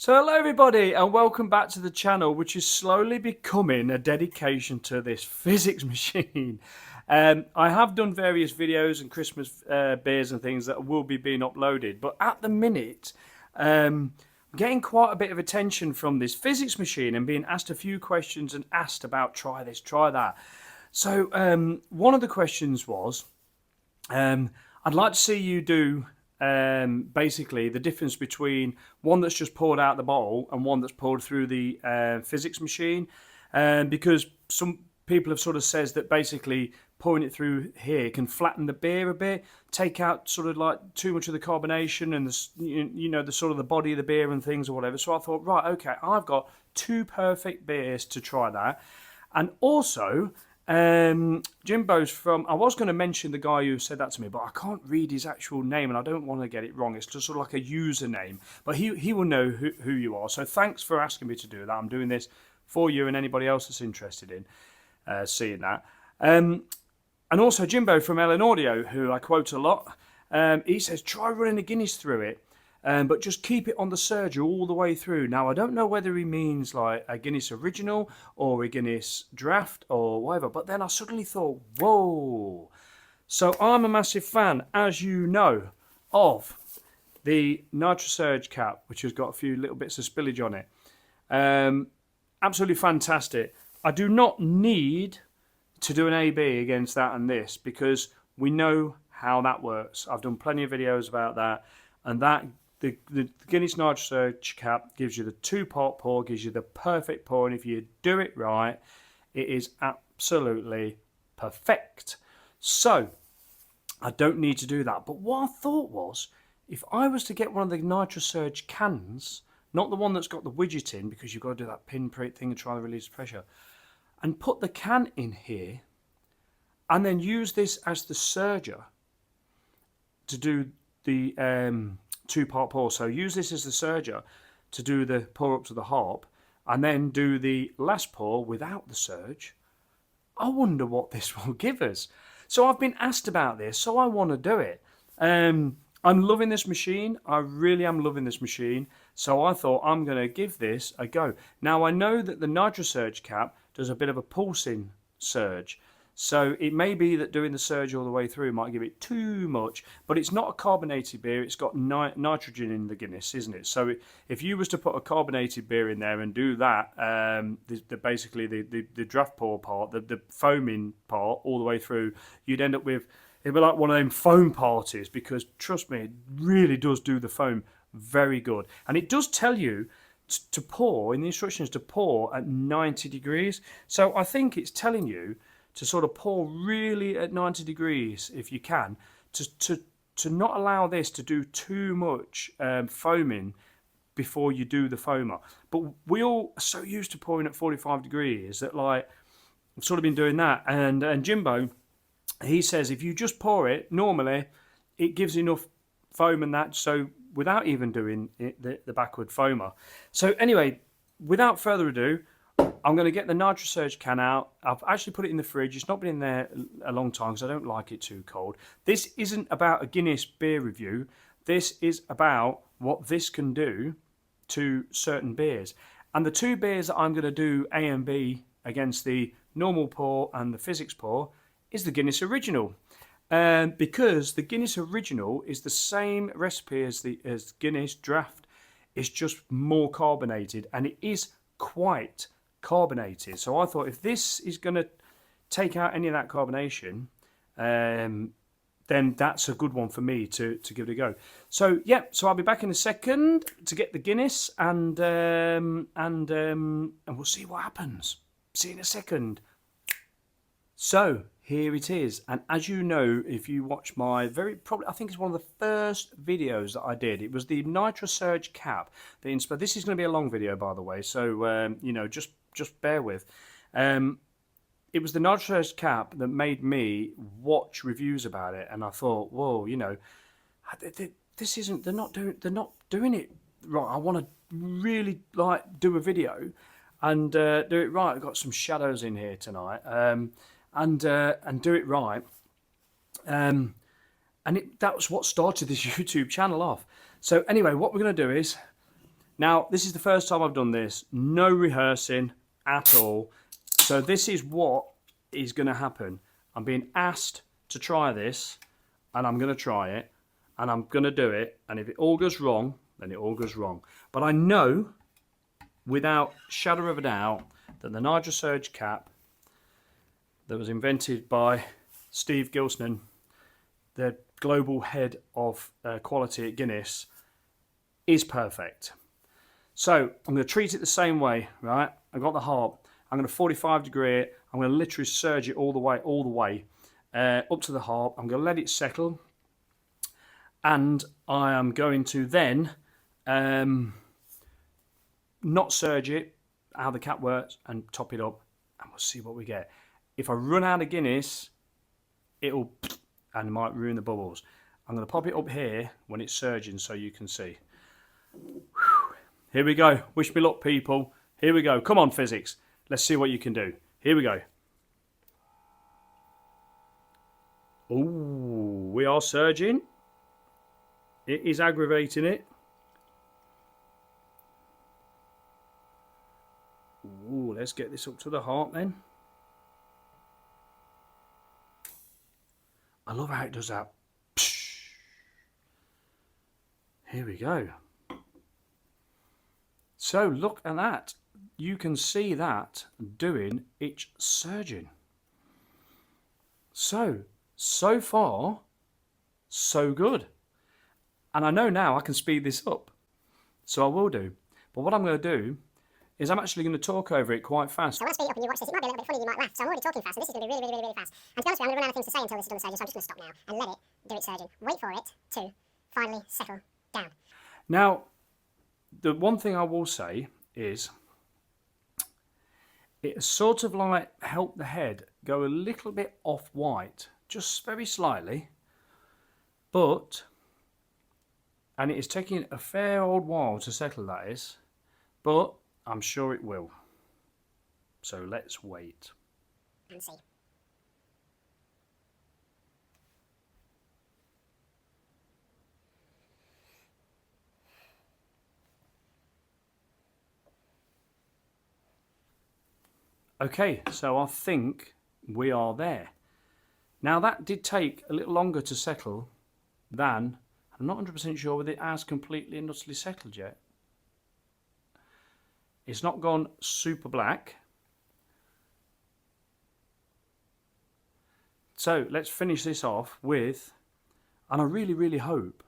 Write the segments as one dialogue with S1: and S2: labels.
S1: So hello everybody and welcome back to the channel, which is slowly becoming a dedication to this Fizzics machine. I have done various videos and Christmas beers and things that will be being uploaded, but at the minute I'm getting quite a bit of attention from this Fizzics machine and being asked a few questions and asked about try this, try that. So one of the questions was, I'd like to see you do basically the difference between one that's just poured out the bottle and one that's poured through the Fizzics machine, because some people have sort of says that basically pouring it through here can flatten the beer a bit, take out sort of like too much of the carbonation and the sort of the body of the beer and things or whatever. So I thought, right, okay, I've got two perfect beers to try that. And also Jimbo's from, I was going to mention the guy who said that to me, but I can't read his actual name and I don't want to get it wrong. It's just sort of like a username, but he will know who you are. So thanks for asking me to do that. I'm doing this for you and anybody else that's interested in seeing that. And also Jimbo from Ellen Audio, who I quote a lot, he says, try running a Guinness through it. But just keep it on the surge all the way through. Now, I don't know whether he means like a Guinness original or a Guinness draft or whatever. But then I suddenly thought, whoa. So I'm a massive fan, as you know, of the Nitro Surge cap, which has got a few little bits of spillage on it. Absolutely fantastic. I do not need to do an AB against that and this because we know how that works. I've done plenty of videos about that. And that the Guinness Nitro Surge cap gives you the two-part pour, gives you the perfect pour, and if you do it right, it is absolutely perfect. So, I don't need to do that. But what I thought was, if I was to get one of the Nitro Surge cans, not the one that's got the widget in, because you've got to do that pinprick thing and try to release pressure, and put the can in here, and then use this as the surger to do the two-part pour. So use this as the surger to do the pour up to the hop and then do the last pour without the surge. I wonder what this will give us. So I've been asked about this, so I want to do it. I'm loving this machine. I really am loving this machine. So I thought I'm going to give this a go. Now I know that the Nitro Surge cap does a bit of a pulsing surge. So it may be that doing the surge all the way through might give it too much, but it's not a carbonated beer. It's got nitrogen in the Guinness, isn't it? So if you was to put a carbonated beer in there and do that, basically the Draftpour part, the foaming part all the way through, you'd end up with, it'd be like one of them foam parties, because trust me, it really does do the foam very good. And it does tell you to pour, in the instructions, to pour at 90 degrees. So I think it's telling you to sort of pour really at 90 degrees if you can, to not allow this to do too much foaming before you do the foamer. But we all are so used to pouring at 45 degrees that, like, I've sort of been doing that. And Jimbo, he says if you just pour it, normally it gives enough foam and that, so without even doing the backward foamer. So anyway, without further ado, I'm going to get the Nitro Surge can out. I've actually put it in the fridge. It's not been in there a long time because I don't like it too cold. This isn't about a Guinness beer review. This is about what this can do to certain beers. And the two beers that I'm going to do A and B against the normal pour and the Fizzics pour is the Guinness Original. Because the Guinness Original is the same recipe as Guinness Draft. It's just more carbonated, and it is quite carbonated. So I thought if this is going to take out any of that carbonation, then that's a good one for me to give it a go. So yeah, so I'll be back in a second to get the Guinness, and we'll see what happens. See you in a second. So here it is, and as you know, if you watch my I think it's one of the first videos that I did. It was the Nitro Surge cap. This is going to be a long video, by the way, so you know, just bear with. It was the Nitro Surge cap that made me watch reviews about it, and I thought, whoa, you know, this isn't. They're not doing it right. I want to really like do a video and do it right. I've got some shadows in here tonight. And do it right. And that was what started this YouTube channel off. So anyway, what we're going to do is Now, this is the first time I've done this. No rehearsing at all. So this is what is going to happen. I'm being asked to try this, and I'm going to try it, and I'm going to do it. And if it all goes wrong, then it all goes wrong. But I know, without shadow of a doubt, that the NitroSurge cap that was invented by Steve Gilsnan, the global head of quality at Guinness, is perfect. So I'm going to treat it the same way, right? I've got the harp. I'm going to 45 degree it. I'm going to literally surge it all the way up to the harp. I'm going to let it settle, and I am going to then not surge it, how the cap works, and top it up, and we'll see what we get. If I run out of Guinness, it'll and it might ruin the bubbles. I'm going to pop it up here when it's surging so you can see. Here we go. Wish me luck, people. Here we go. Come on, Fizzics. Let's see what you can do. Here we go. Ooh, we are surging. It is aggravating it. Ooh, let's get this up to the heart then. I love how it does that. Here we go. So look at that. You can see that doing its surging. So far, so good. And I know now I can speed this up. So I will do. But what I'm going to do is I'm actually going to talk over it quite fast.
S2: So I want to speed it up and you watch this. It might be a little bit funny, you might laugh. So I'm already talking fast, and this is going to be really, really, really fast. And to be honest with you, I'm going to run out of things to say until this is done surging, so I'm just going to stop now and let it do its surging. Wait for it to finally settle down.
S1: Now, the one thing I will say is it sort of like helped the head go a little bit off-white, just very slightly, and it is taking a fair old while to settle, that is, but I'm sure it will. So let's wait.
S2: And see.
S1: Okay, so I think we are there. Now that did take a little longer to settle than, I'm not 100% sure whether it has completely and utterly settled yet. It's not gone super black. So let's finish this off with, and I really, really hope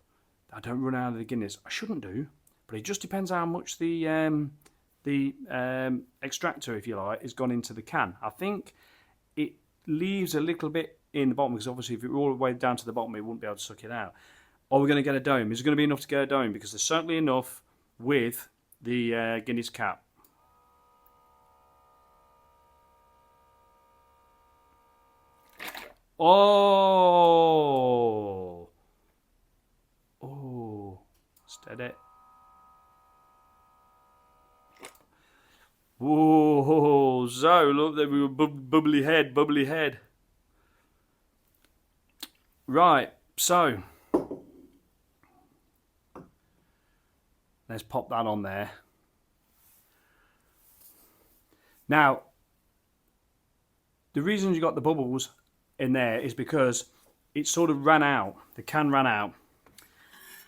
S1: I don't run out of the Guinness. I shouldn't do, but it just depends how much the extractor, if you like, has gone into the can. I think it leaves a little bit in the bottom, because obviously if it were all the way down to the bottom, it wouldn't be able to suck it out. Or we're going to get a dome. Is it going to be enough to get a dome? Because there's certainly enough with the Guinness cap. Oh! Oh! Steady. Whoa! So, look, there we were, bubbly head, bubbly head. Right, so let's pop that on there. Now, the reason you got the bubbles in there is because it sort of ran out. The can ran out.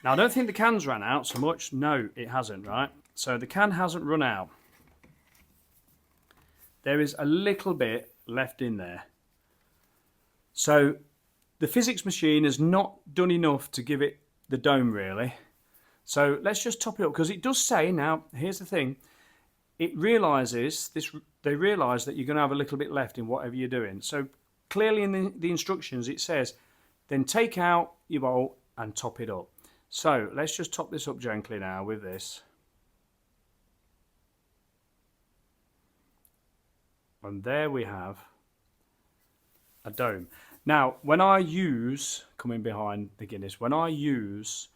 S1: Now, I don't think the can's ran out so much. No, it hasn't, right? So the can hasn't run out. There is a little bit left in there. So the Fizzics machine has not done enough to give it the dome, really. So let's just top it up, because it does say, now, here's the thing. It realises this. They realise that you're going to have a little bit left in whatever you're doing. So clearly in the instructions it says, then take out your bowl and top it up. So let's just top this up gently now with this. And there we have a dome. Now, when I use, coming behind the Guinness, when I use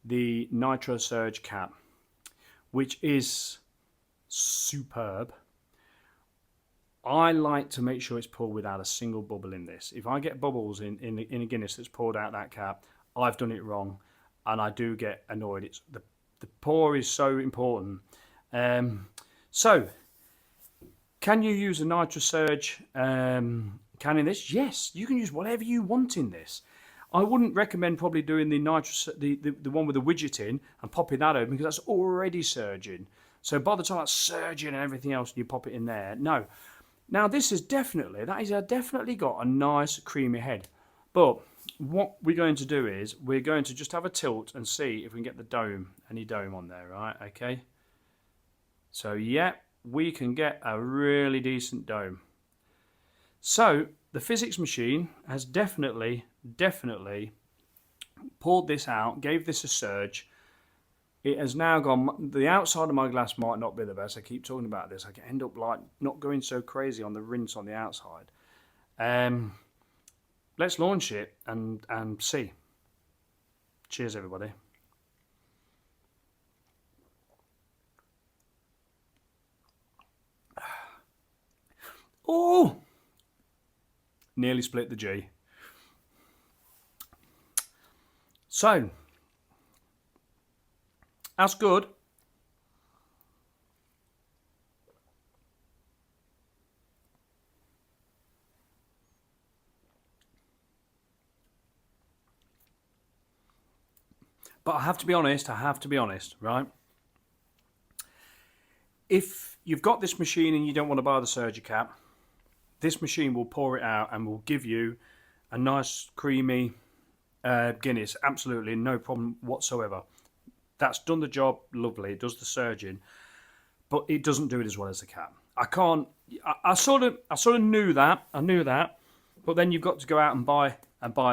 S1: the NitroSurge cap, which is superb, I like to make sure it's poured without a single bubble in this. If I get bubbles in a Guinness that's poured out that cap, I've done it wrong, and I do get annoyed. It's The pour is so important. So, can you use a Nitro Surge can in this? Yes, you can use whatever you want in this. I wouldn't recommend probably doing the the one with the widget in and popping that open, because that's already surging. So by the time that's surging and everything else, you pop it in there. No. Now this is definitely, definitely got a nice creamy head. But what we're going to do is we're going to just have a tilt and see if we can get the dome, any dome on there, right? Okay. So yeah, we can get a really decent dome. So the Fizzics machine has definitely poured this out, gave this a surge. It has now gone, the outside of my glass might not be the best. I keep talking about this. I can end up like not going so crazy on the rinse on the outside. Let's launch it and see. Cheers, everybody. Oh! Nearly split the G. So, that's good. But I have to be honest, right? If you've got this machine and you don't want to buy the Surger cap, this machine will pour it out and will give you a nice creamy Guinness. Absolutely no problem whatsoever. That's done the job lovely. It does the surging, but it doesn't do it as well as the cap. I can't. I sort of knew that. I knew that, but then you've got to go out and buy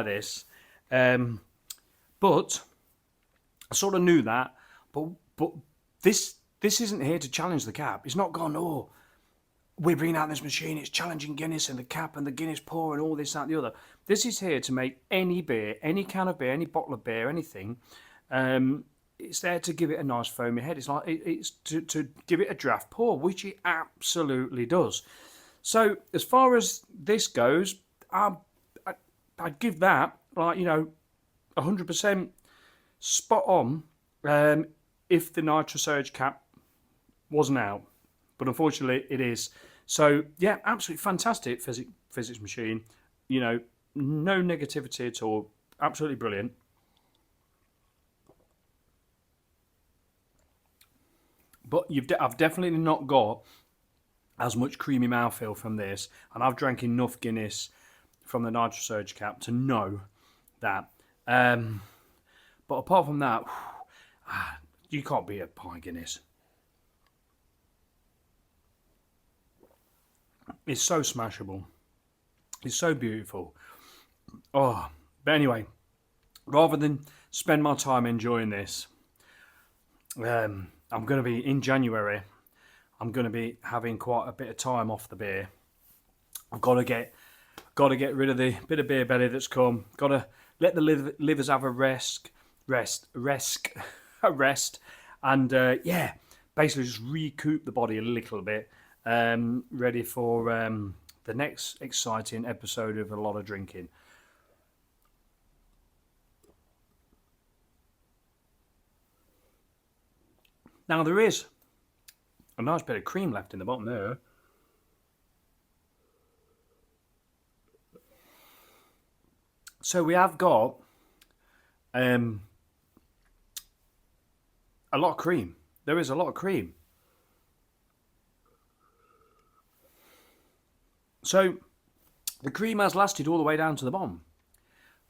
S1: this. But I sort of knew that. But this isn't here to challenge the cap. It's not gone. Oh, we're bringing out this machine. It's challenging Guinness and the cap and the Guinness pour and all this, that, and the other. This is here to make any beer, any can of beer, any bottle of beer, anything. It's there to give it a nice foamy head. It's like it's to give it a draft pour, which it absolutely does. So as far as this goes, I'd give that, like, 100% spot on. If the Nitro Surge cap wasn't out, but unfortunately it is. So yeah, absolutely fantastic Fizzics machine. No negativity at all. Absolutely brilliant. But I've definitely not got as much creamy mouthfeel from this, and I've drank enough Guinness from the Nitro Surge cap to know that. But apart from that, you can't beat a pint Guinness. It's so smashable. It's so beautiful. Oh, but anyway, rather than spend my time enjoying this, I'm going to be, in January, I'm going to be having quite a bit of time off the beer. I've got to get rid of the bit of beer belly that's come. Got to let the livers have a rest, and yeah, basically just recoup the body a little bit, ready for the next exciting episode of a lot of drinking. Now there is a nice bit of cream left in the bottom there. So we have got a lot of cream. There is a lot of cream. So the cream has lasted all the way down to the bottom,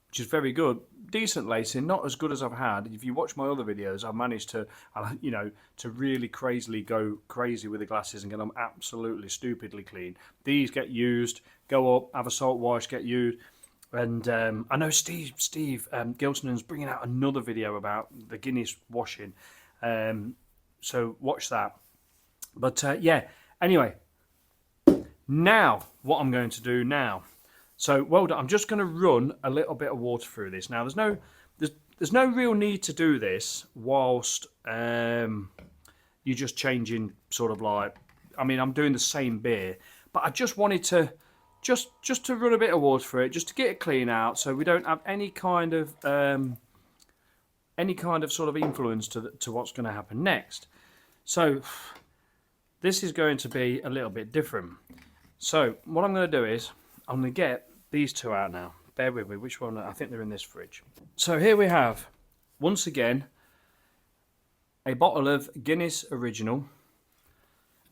S1: which is very good. Decent lacing, not as good as I've had. If you watch my other videos, I've managed to, to really crazily go crazy with the glasses and get them absolutely stupidly clean. These get used, go up, have a salt wash, get used. And I know Steve Gilson's bringing out another video about the Guinness washing. So watch that. But yeah, anyway, now what I'm going to do now. So well done. I'm just going to run a little bit of water through this. Now there's no real need to do this whilst you're just changing sort of like, I mean, I'm doing the same beer, but I just wanted to just to run a bit of water through it, just to get it clean out, so we don't have any kind of any kind of sort of influence to what's going to happen next. So this is going to be a little bit different. So what I'm going to do is I'm going to get these two out now. Bear with me, which one? I think they're in this fridge. So here we have, once again, a bottle of Guinness Original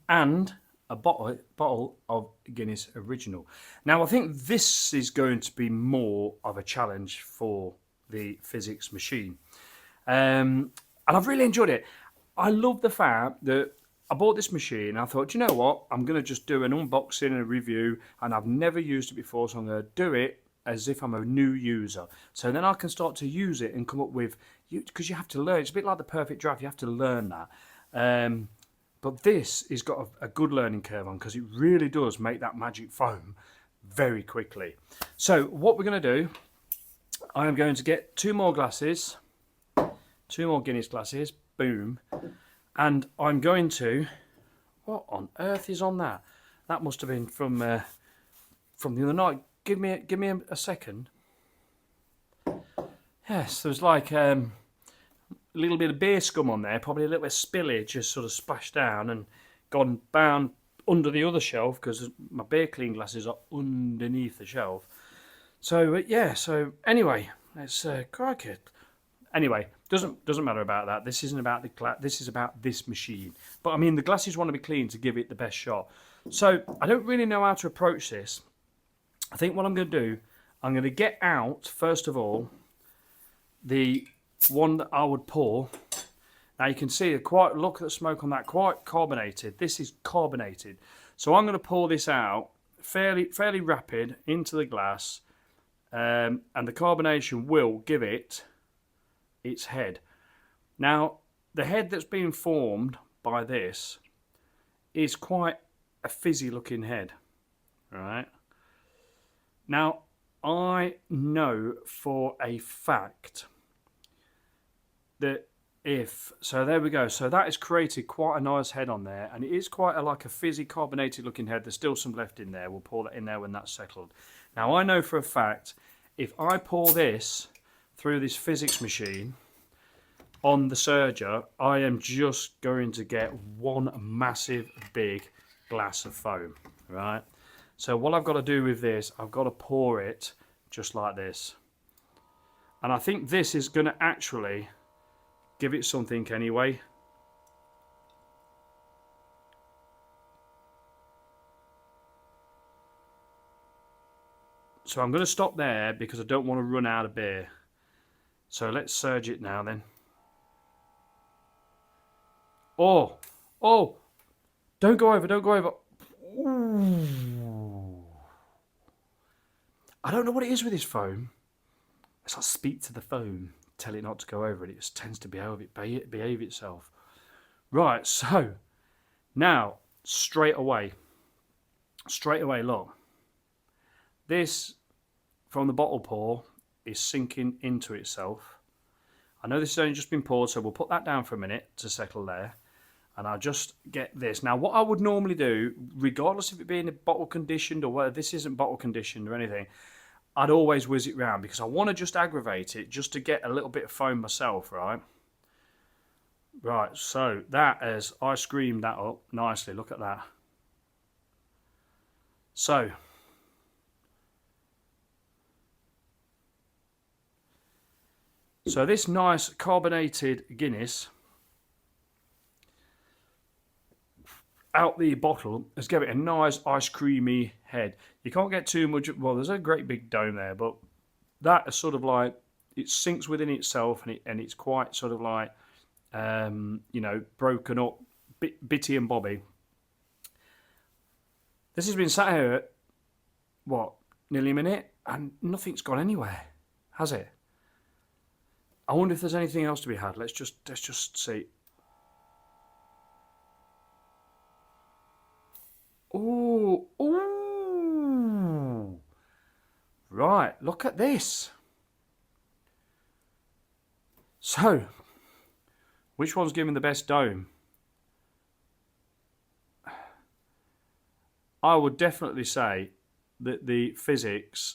S1: and a bottle of Guinness Original. Now I think this is going to be more of a challenge for the Fizzics machine. And I've really enjoyed it. I love the fact that I bought this machine and I thought, you know what, I'm going to just do an unboxing and a review, and I've never used it before, so I'm going to do it as if I'm a new user. So then I can start to use it and come up with, because you have to learn. It's a bit like the perfect draft, you have to learn that. But this has got a good learning curve on, because it really does make that magic foam very quickly. So what we're going to do, I am going to get two more glasses, two more Guinness glasses, boom. And I'm going to, what on earth is on that? That must have been from the other night. Give me a second. Yes, there's like a little bit of beer scum on there, probably a little bit of spillage just sort of splashed down and gone down under the other shelf, because my beer clean glasses are underneath the shelf. So yeah, so anyway, let's crack it. Anyway, doesn't matter about that. This isn't about this is about this machine. But I mean, the glasses want to be clean to give it the best shot. So I don't really know how to approach this. I think what I'm going to do, I'm going to get out, first of all, the one that I would pour. Now you can see, look at the smoke on that, quite carbonated. This is carbonated. So I'm going to pour this out fairly rapid into the glass, and the carbonation will give it its head. Now, the head that's been formed by this is quite a fizzy looking head, right? Now, I know for a fact that so there we go. So that has created quite a nice head on there, and it is quite like a fizzy carbonated looking head. There's still some left in there. We'll pour that in there when that's settled. Now, I know for a fact, if I pour this through this Fizzics machine on the serger, I am just going to get one massive big glass of foam, right? So what I've got to do with this, I've got to pour it just like this. And I think this is going to actually give it something anyway. So I'm going to stop there because I don't want to run out of beer. So let's surge it now then. Oh, don't go over, don't go over. Ooh. I don't know what it is with this foam. It's like speak to the foam, tell it not to go over it. It just tends to behave itself. Right, so now straight away, look. This from the bottle pour is sinking into itself. I know this has only just been poured, so we'll put that down for a minute to settle there. And I'll just get this. Now, what I would normally do, regardless of it being bottle conditioned or whether this isn't bottle conditioned or anything, I'd always whiz it round because I want to just aggravate it just to get a little bit of foam myself, right? Right, so that is, I screamed that up nicely. Look at that. So this nice carbonated Guinness out the bottle has given it a nice ice creamy head. You can't get too much, well, there's a great big dome there, but that is sort of like, it sinks within itself, and it's quite sort of like, you know, broken up, bitty and bobby. This has been sat here, what, nearly a minute, and nothing's gone anywhere, has it? I wonder if there's anything else to be had. Let's just see. Ooh, ooh. Right, look at this. So, which one's giving the best dome? I would definitely say that the Fizzics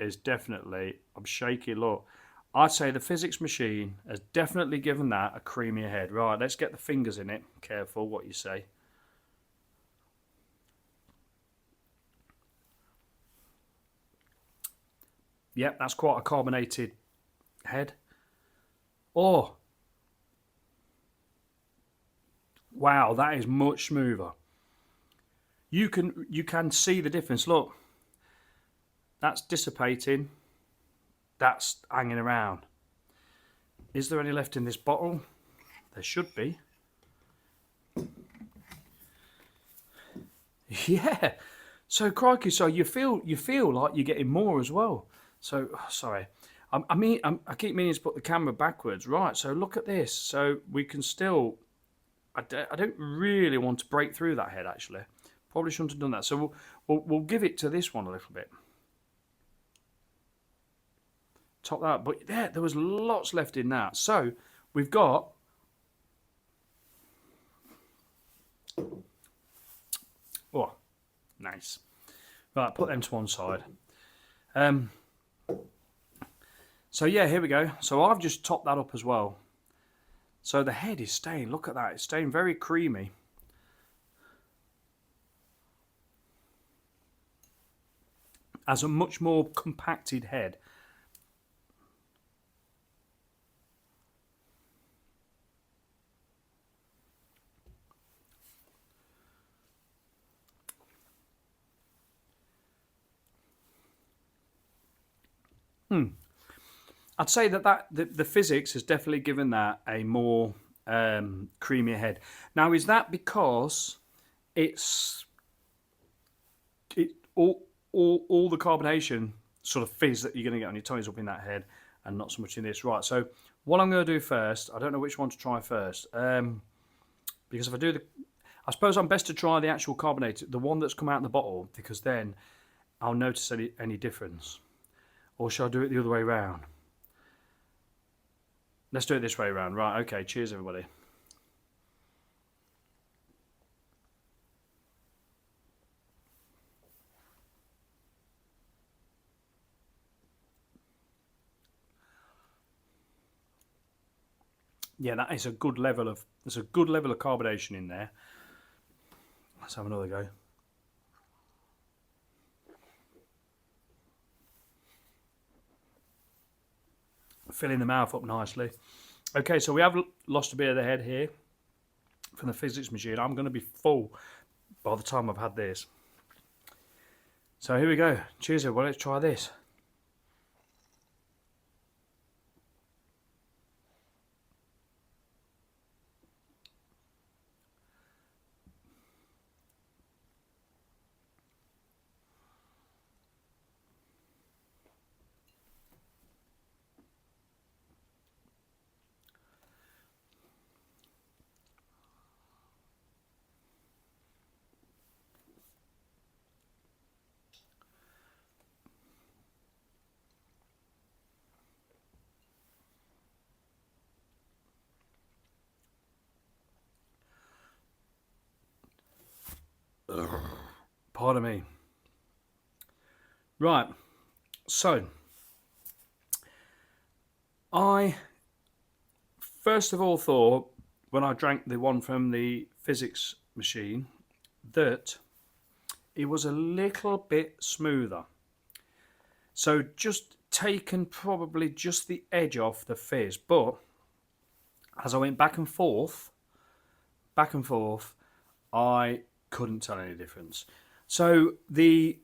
S1: is definitely, I'm shaky, look. I'd say the Fizzics machine has definitely given that a creamier head. Right, let's get the fingers in it. Careful what you say. Yep, that's quite a carbonated head. Oh, wow, that is much smoother. You can see the difference. Look, that's dissipating. That's hanging around. Is there any left in this bottle? There should be. Yeah. So crikey, so you feel like you're getting more as well. So sorry, I keep meaning to put the camera backwards. Right. So look at this. So we can still. I don't really want to break through that head actually. Probably shouldn't have done that. So we'll give it to this one a little bit. Top that, but yeah, there was lots left in that. So we've got. Oh, nice. Right, put them to one side. So yeah, here we go. So I've just topped that up as well. So the head is staying, look at that, it's staying very creamy. Has a much more compacted head. I'd say that the Fizzics has definitely given that a more creamier head. Now, is that because it's all the carbonation sort of fizz that you're going to get on your tongue is up in that head and not so much in this? Right. So what I'm going to do first, I don't know which one to try first, because if I do I suppose I'm best to try the actual carbonated, the one that's come out in the bottle, because then I'll notice any difference. Or shall I do it the other way around? Let's do it this way around. Right, okay, cheers everybody. Yeah, that is a good level of, there's a good level of carbonation in there. Let's have another go. Filling the mouth up nicely. Okay, so we have lost a bit of the head here from the Fizzics machine. I'm going to be full by the time I've had this. So here we go. Cheers everybody, let's try this. Pardon me. Right, so I first of all thought when I drank the one from the Fizzics machine that it was a little bit smoother. So just taken probably just the edge off the fizz, but as I went back and forth, I couldn't tell any difference. So the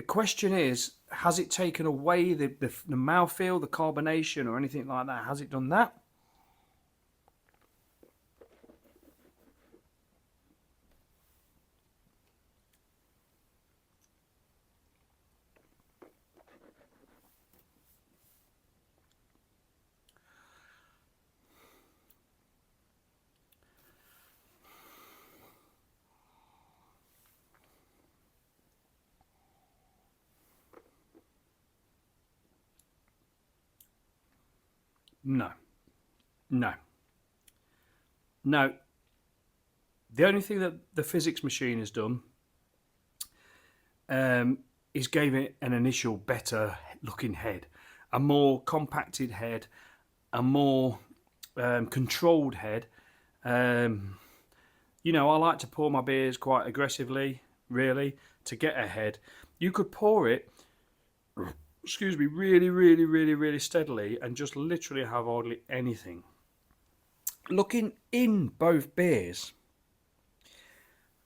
S1: question is, has it taken away the mouthfeel, the carbonation or anything like that? Has it done that? No. No. No. The only thing that the Fizzics machine has done is gave it an initial better looking head. a more compacted head, a more controlled head. You know, I like to pour my beers quite aggressively, really, to get ahead. You could pour it, excuse me, really, really, really, really steadily and just literally have hardly anything. Looking in both beers,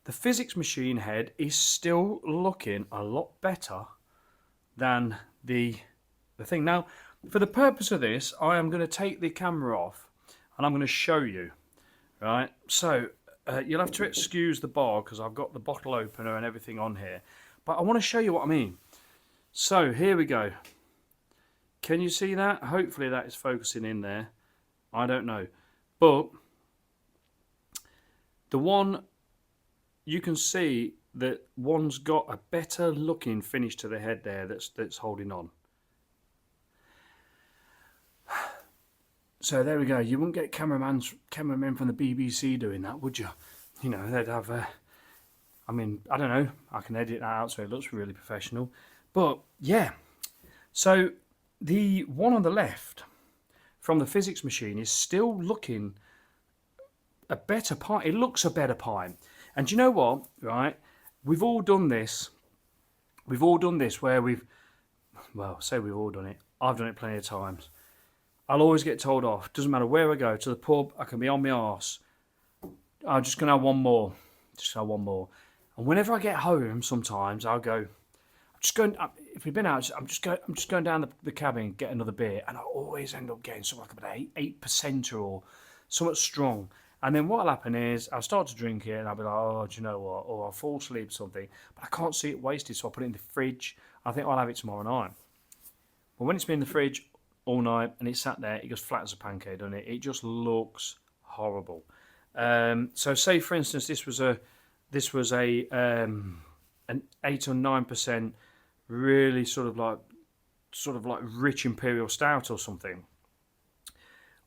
S1: the Fizzics machine head is still looking a lot better than the thing. Now, for the purpose of this, I am going to take the camera off and I'm going to show you, right? So you'll have to excuse the bar because I've got the bottle opener and everything on here, but I want to show you what I mean. So here we go. Can you see that? Hopefully that is focusing in there. I don't know, but the one, you can see that one's got a better looking finish to the head there that's holding on. So there we go. You wouldn't get cameramen from the BBC doing that, would you? You know, they'd have I mean, I don't know. I can edit that out so it looks really professional. But yeah. So the one on the left from the Fizzics machine is still looking a better pint. It looks a better pint. And do you know what? Right? We've all done this. We've all done this where well, say we've all done it. I've done it plenty of times. I'll always get told off. Doesn't matter where I go. To the pub, I can be on my arse. I'm just going to have one more. Just have one more. And whenever I get home, sometimes I'll go, I'm just going, if we've been out, I'm just going down the cabin and get another beer. And I always end up getting something like about 8% or somewhat strong. And then what'll happen is I'll start to drink it and I'll be like, oh, do you know what? Or I'll fall asleep or something. But I can't see it wasted, so I put it in the fridge. I think I'll have it tomorrow night. But when it's been in the fridge all night and it's sat there, it goes flat as a pancake, doesn't it? It just looks horrible. So say for instance this was a an 8 or 9% really sort of like rich imperial stout or something.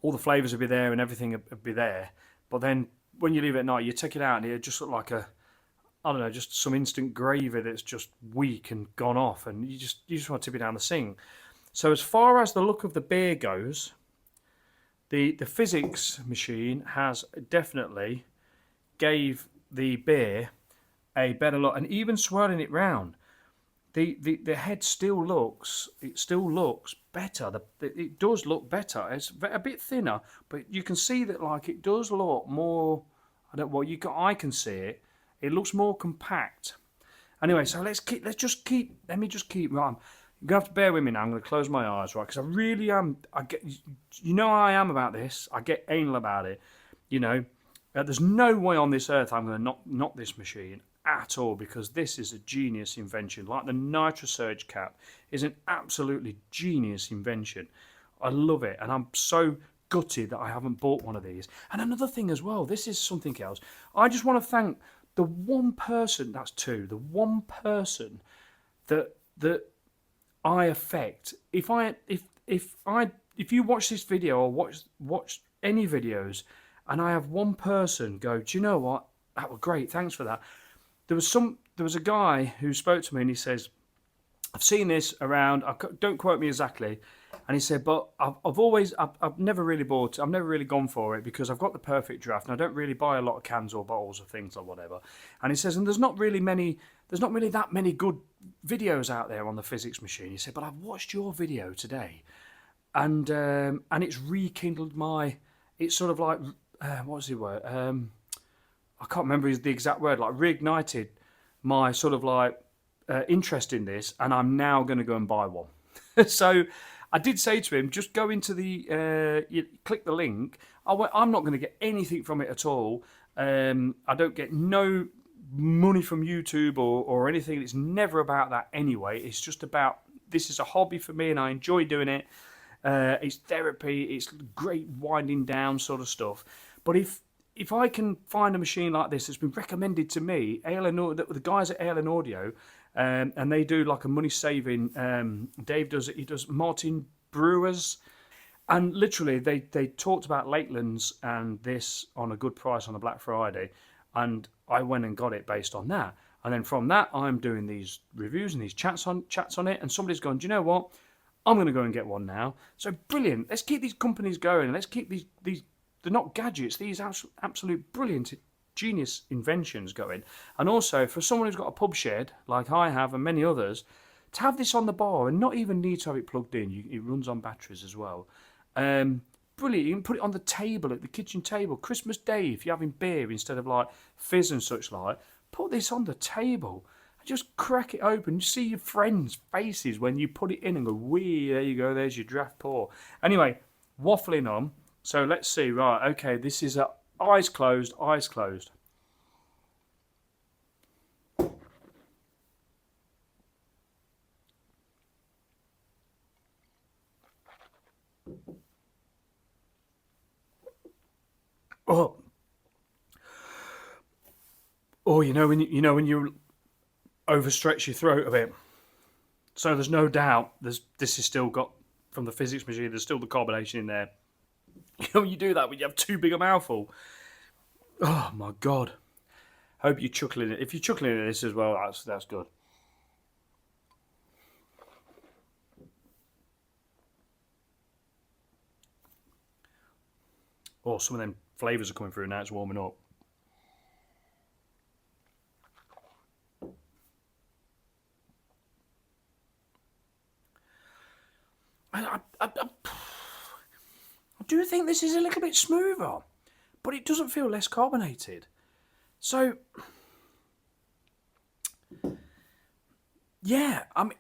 S1: All the flavours would be there and everything would be there. But then when you leave it at night, you take it out and it just look like I don't know, just some instant gravy that's just weak and gone off, and you just want to tip it down the sink. So as far as the look of the beer goes, the Fizzics machine has definitely gave the beer a better look, and even swirling it round, the head still looks better. It does look better. It's a bit thinner, but you can see that like it does look more. I can see it. It looks more compact. Anyway, so let me just keep right. You're gonna have to bear with me now. I'm gonna close my eyes, right? Because I really am. You know how I am about this. I get anal about it. You know, there's no way on this earth I'm gonna knock this machine at all, because this is a genius invention. Like the NitroSurge cap is an absolutely genius invention. I love it, and I'm so gutted that I haven't bought one of these. And another thing as well, this is something else. I just want to thank the one person, that's two, the one person that I affect. If you watch this video or watch any videos, and I have one person go, do you know what? That was great, thanks for that. There was a guy who spoke to me and he says, I've seen this around, don't quote me exactly, and he said, but I've never really bought, I've never really gone for it because I've got the perfect draft and I don't really buy a lot of cans or bottles of things or whatever. And he says, and there's not really that many good videos out there on the Fizzics machine. He said, but I've watched your video today, and it's rekindled it's sort of like, what's the word? I can't remember the exact word, like reignited my sort of like interest in this, and I'm now going to go and buy one. So I did say to him, just go into you click the link. I'm not going to get anything from it at all. I don't get no money from YouTube or anything. It's never about that anyway. It's just about, this is a hobby for me and I enjoy doing it. It's therapy. It's great winding down sort of stuff. But if I can find a machine like this that's been recommended to me, the guys at ALN Audio, and they do like a money saving. Dave he does Martin Brewers, and literally they talked about Lakelands and this on a good price on a Black Friday, and I went and got it based on that. And then from that, I'm doing these reviews and these chats on it, and somebody's gone, do you know what? I'm going to go and get one now. So brilliant. Let's keep these companies going. Let's keep these they're not gadgets, these absolute brilliant genius inventions going. And also for someone who's got a pub shed like I have and many others, to have this on the bar and not even need to have it plugged in. It runs on batteries as well. Brilliant. You can put it on the table, at the kitchen table. Christmas Day, if you're having beer instead of like fizz and such like, put this on the table. Just crack it open. You see your friends' faces when you put it in and go, wee, there you go, there's your Draftpour. Anyway, waffling on. So let's see. Right, okay, this is eyes closed, eyes closed. Oh, you know when you overstretch your throat a bit. So there's no doubt this is still got from the Fizzics machine. There's still the carbonation in there. You know when you do that when you have too big a mouthful. Oh my god! Hope you're chuckling it. If you're chuckling at this as well, that's good. Oh, some of them flavours are coming through now. It's warming up. I do think this is a little bit smoother, but it doesn't feel less carbonated. So, yeah, I mean,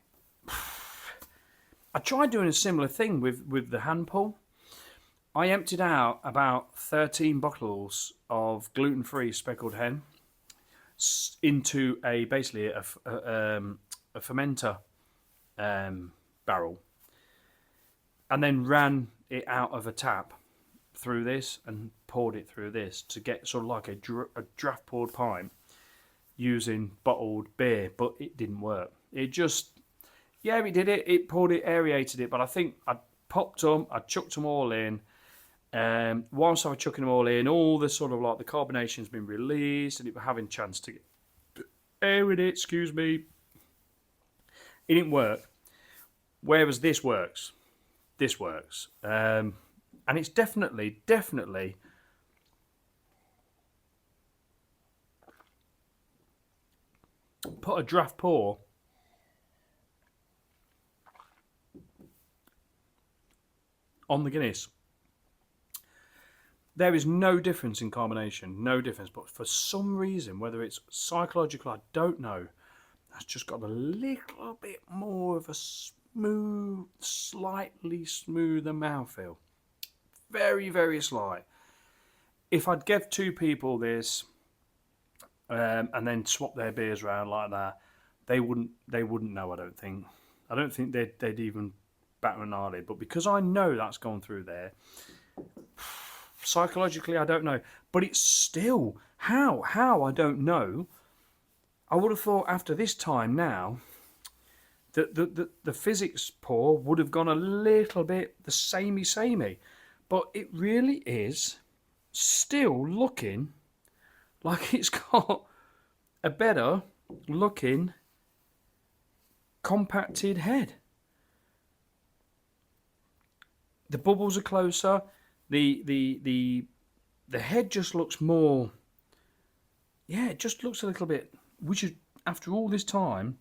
S1: I tried doing a similar thing with the hand pull. I emptied out about 13 bottles of gluten-free speckled hen into basically a fermenter barrel, and then ran it out of a tap through this and poured it through this to get sort of like a draft poured pint using bottled beer, but it didn't work. It just, yeah, it did it. It poured it, aerated it, but I think I popped them, I chucked them all in. Whilst I was chucking them all in, all the sort of like the carbonation's been released and it was having a chance to air it, excuse me. It didn't work. Whereas this works. This works. And it's definitely put a draft pour on the Guinness. There is no difference in carbonation, no difference. But for some reason, whether it's psychological, I don't know, that's just got a little bit more of a smooth, slightly smoother mouthfeel. Very, very slight. If I'd give two people this and then swap their beers around like that, they wouldn't know. I don't think they'd even bat an eyelid. But because I know that's gone through there, psychologically I don't know. But it's still how I don't know. I would have thought after this time now that the Fizzics pour would have gone a little bit the samey, but it really is still looking like it's got a better looking compacted head. The bubbles are closer. The head just looks more. Yeah, it just looks a little bit. Which is after all this time.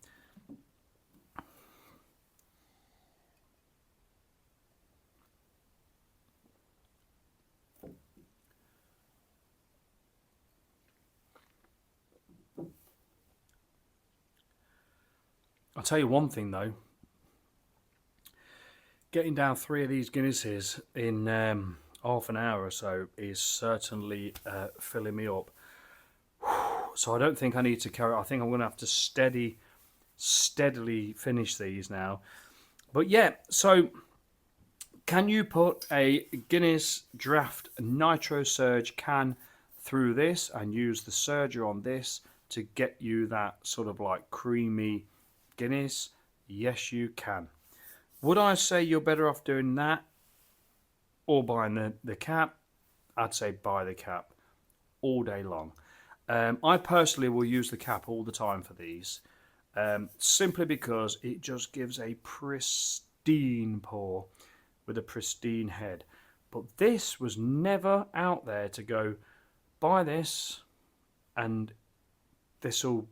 S1: I'll tell you one thing though. Getting down 3 of these Guinnesses in half an hour or so is certainly filling me up. So I don't think I need to carry. I think I'm going to have to steadily finish these now. But yeah, so can you put a Guinness Draft Nitro Surge can through this and use the surger on this to get you that sort of like creamy Guinness? Yes, you can. Would I say you're better off doing that or buying the cap? I'd say buy the cap all day long. I personally will use the cap all the time for these, simply because it just gives a pristine pristine pour with a pristine head. But this was never out there to go, buy this and this will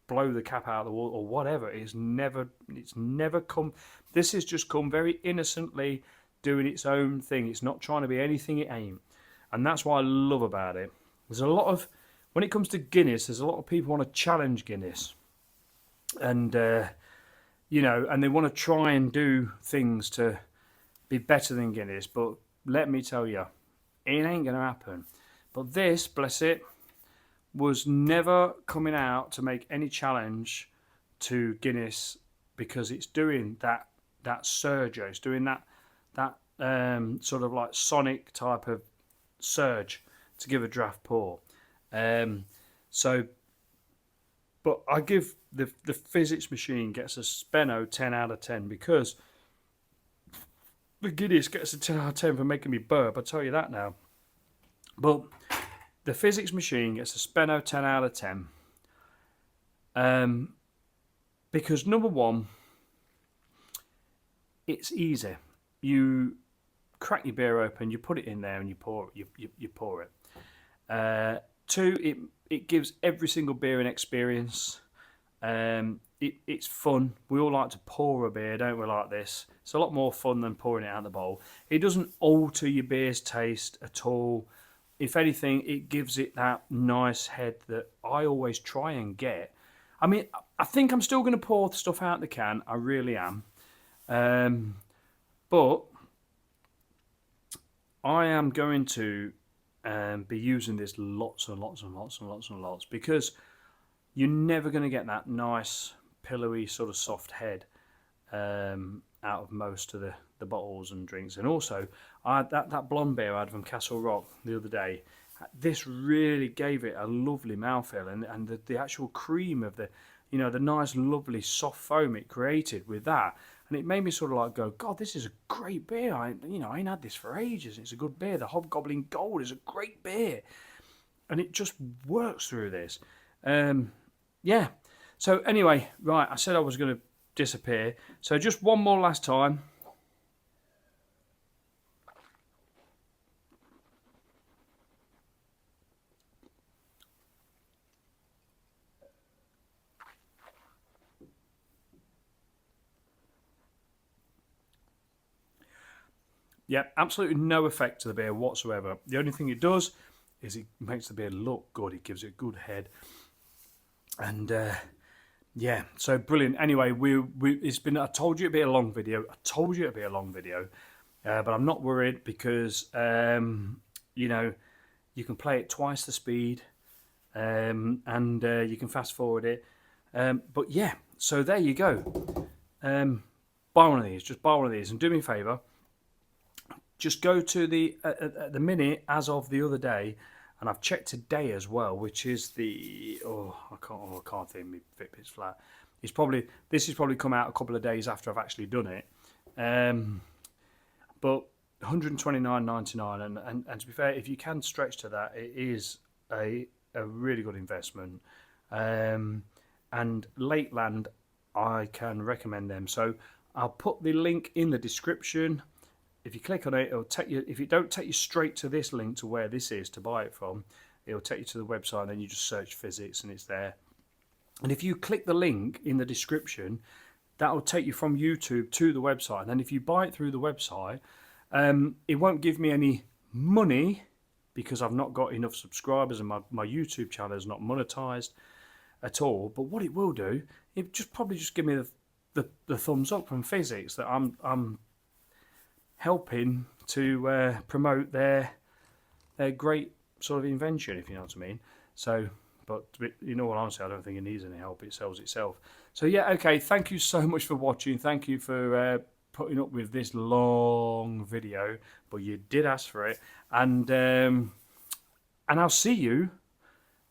S1: blow the cap out of the wall or whatever. It's never come. This has just come very innocently, doing its own thing. It's not trying to be anything it ain't. And that's what I love about it. There's a lot of, when it comes to Guinness, there's a lot of people want to challenge Guinness. And, you know, and they want to try and do things to be better than Guinness. But let me tell you, it ain't going to happen. But this, bless it, was never coming out to make any challenge to Guinness, because it's doing that surge. It's doing that sort of like sonic type of surge to give a draft pour. So, but I give the Fizzics machine gets a Spenno 10 out of 10 because the Guinness gets a 10 out of 10 for making me burp. I tell you that now. But the Fizzics machine gets a Spenno 10 out of 10 because number one, it's easy. You crack your beer open, you put it in there, and you pour it. Two, it gives every single beer an experience. It's fun. We all like to pour a beer, don't we? Like this, it's a lot more fun than pouring it out of the bowl. It doesn't alter your beer's taste at all. If anything, it gives it that nice head that I always try and get. I mean, I think I'm still going to pour stuff out the can. I really am. But I am going to be using this lots and lots and lots and lots and lots, because you're never going to get that nice, pillowy, sort of soft head out of most of the bottles and drinks. And also, I had that blonde beer I had from Castle Rock the other day. This really gave it a lovely mouthfeel, and the actual cream of the, you know, the nice, lovely, soft foam it created with that. And it made me sort of like go, God, this is a great beer. I ain't had this for ages. It's a good beer. The Hobgoblin Gold is a great beer. And it just works through this. Yeah. So anyway, right, I said I was going to disappear. So just one more last time. Yeah, absolutely no effect to the beer whatsoever. The only thing it does is it makes the beer look good. It gives it a good head. And yeah, so brilliant. Anyway, it's been, I told you it'd be a long video. But I'm not worried because, you know, you can play it twice the speed, and you can fast forward it. But yeah, so there you go. Buy one of these. Just buy one of these, and do me a favour. Just go to the at the minute, as of the other day, and I've checked today as well, which is the I can't think my Fitbit's flat. This has probably come out a couple of days after I've actually done it. But $129.99, and to be fair, if you can stretch to that, it is a really good investment. And Lateland, I can recommend them. So I'll put the link in the description. If you click on it, it'll take you. If it don't take you straight to this link to where this is to buy it from, it'll take you to the website, and then you just search Fizzics and it's there. And if you click the link in the description, that'll take you from YouTube to the website. And then if you buy it through the website, it won't give me any money because I've not got enough subscribers and my YouTube channel is not monetized at all. But what it will do, it probably just give me the thumbs up from Fizzics that I'm helping to promote their great sort of invention, if you know what I mean. So, but you know what, honestly, I don't think it needs any help. It sells itself. So yeah, okay. Thank you so much for watching. Thank you for putting up with this long video, but you did ask for it, and I'll see you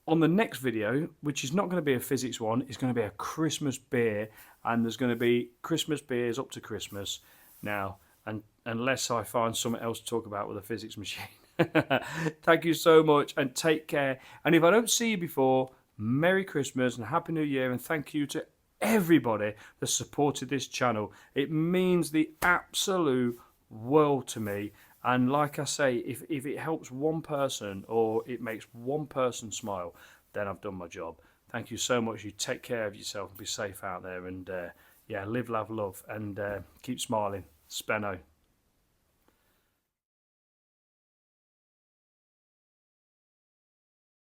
S1: on the next video, which is not going to be a Fizzics one. It's going to be a Christmas beer, and there's going to be Christmas beers up to Christmas now, and unless I find something else to talk about with a Fizzics machine. Thank you so much, and take care. And if I don't see you before, Merry Christmas and Happy New Year, and thank you to everybody that supported this channel. It means the absolute world to me. And like I say, if it helps one person or it makes one person smile, then I've done my job. Thank you so much. You take care of yourself and be safe out there. And yeah, live, love, love, and keep smiling. Spenno.